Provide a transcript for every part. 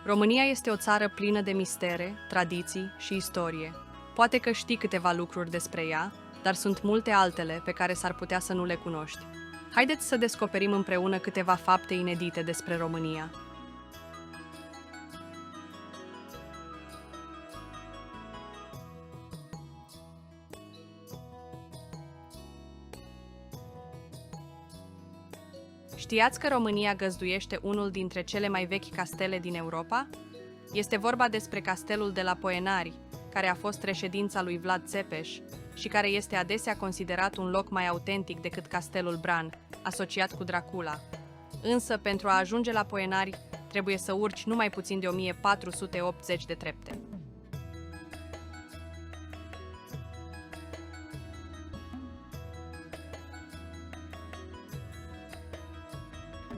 România este o țară plină de mistere, tradiții și istorie. Poate că știi câteva lucruri despre ea, dar sunt multe altele pe care s-ar putea să nu le cunoști. Haideți să descoperim împreună câteva fapte inedite despre România. Știați că România găzduiește unul dintre cele mai vechi castele din Europa? Este vorba despre castelul de la Poenari, care a fost reședința lui Vlad Țepeș și care este adesea considerat un loc mai autentic decât castelul Bran, asociat cu Dracula. Însă, pentru a ajunge la Poenari, trebuie să urci numai puțin de 1480 de trepte.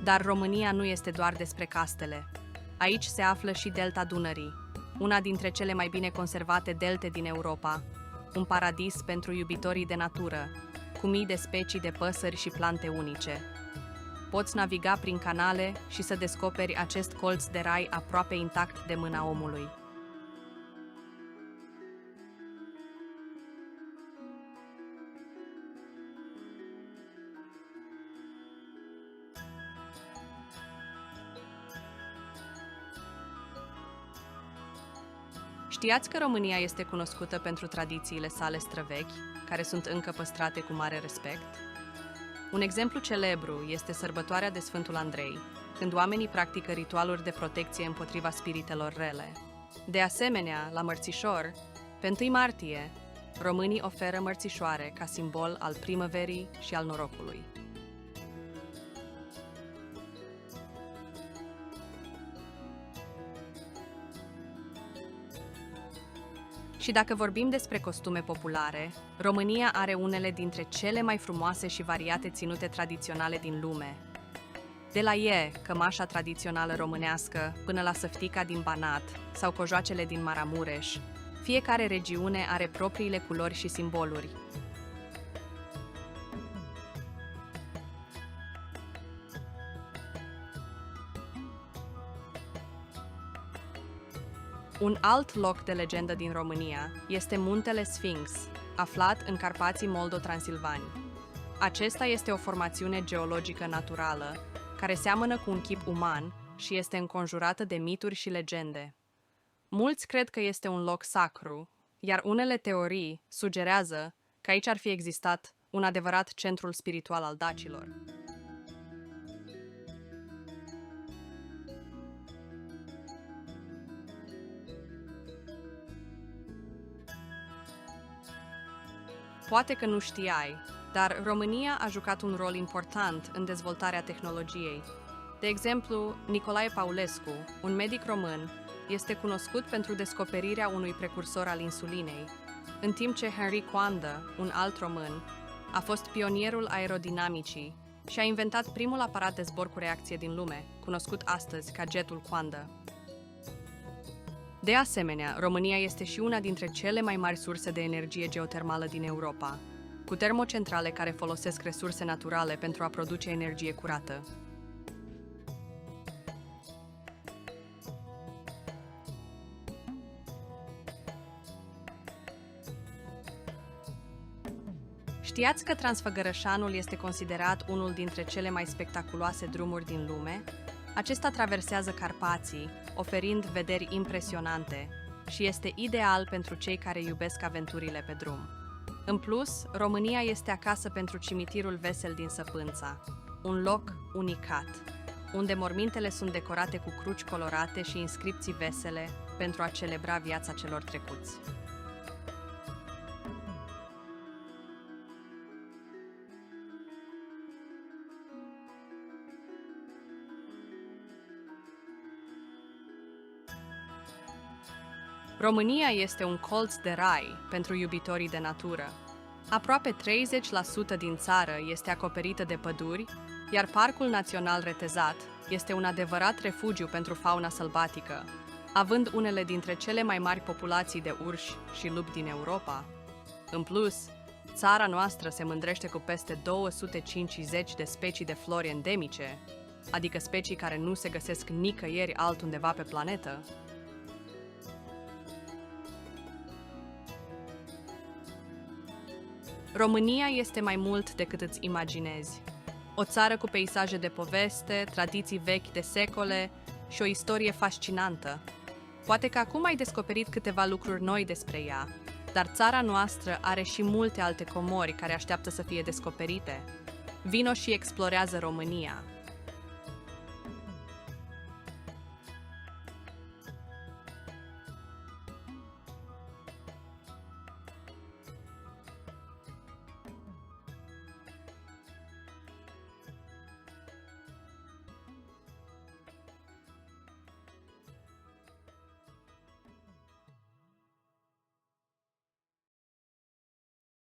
Dar România nu este doar despre castele. Aici se află și delta Dunării, una dintre cele mai bine conservate delte din Europa, un paradis pentru iubitorii de natură, cu mii de specii de păsări și plante unice. Poți naviga prin canale și să descoperi acest colț de rai aproape intact de mâna omului. Știați că România este cunoscută pentru tradițiile sale străvechi, care sunt încă păstrate cu mare respect? Un exemplu celebru este sărbătoarea de Sfântul Andrei, când oamenii practică ritualuri de protecție împotriva spiritelor rele. De asemenea, la Mărțișor, pe 1 martie, românii oferă mărțișoare ca simbol al primăverii și al norocului. Și dacă vorbim despre costume populare, România are unele dintre cele mai frumoase și variate ținute tradiționale din lume. De la cămașa tradițională românească, până la săftica din Banat sau cojoacele din Maramureș, fiecare regiune are propriile culori și simboluri. Un alt loc de legendă din România este Muntele Sfinx, aflat în Carpații Moldo-Transilvani. Acesta este o formațiune geologică naturală, care seamănă cu un chip uman și este înconjurată de mituri și legende. Mulți cred că este un loc sacru, iar unele teorii sugerează că aici ar fi existat un adevărat centrul spiritual al dacilor. Poate că nu știai, dar România a jucat un rol important în dezvoltarea tehnologiei. De exemplu, Nicolae Paulescu, un medic român, este cunoscut pentru descoperirea unui precursor al insulinei, în timp ce Henri Coandă, un alt român, a fost pionierul aerodinamicii și a inventat primul aparat de zbor cu reacție din lume, cunoscut astăzi ca jetul Coandă. De asemenea, România este și una dintre cele mai mari surse de energie geotermală din Europa, cu termocentrale care folosesc resurse naturale pentru a produce energie curată. Știați că Transfăgărășanul este considerat unul dintre cele mai spectaculoase drumuri din lume? Acesta traversează Carpații, oferind vederi impresionante și este ideal pentru cei care iubesc aventurile pe drum. În plus, România este acasă pentru cimitirul Vesel din Săpânța, un loc unicat, unde mormintele sunt decorate cu cruci colorate și inscripții vesele pentru a celebra viața celor trecuți. România este un colț de rai pentru iubitorii de natură. Aproape 30% din țară este acoperită de păduri, iar Parcul Național Retezat este un adevărat refugiu pentru fauna sălbatică, având unele dintre cele mai mari populații de urși și lupi din Europa. În plus, țara noastră se mândrește cu peste 250 de specii de flori endemice, adică specii care nu se găsesc nicăieri altundeva pe planetă. România este mai mult decât îți imaginezi. O țară cu peisaje de poveste, tradiții vechi de secole și o istorie fascinantă. Poate că acum ai descoperit câteva lucruri noi despre ea, dar țara noastră are și multe alte comori care așteaptă să fie descoperite. Vino și explorează România!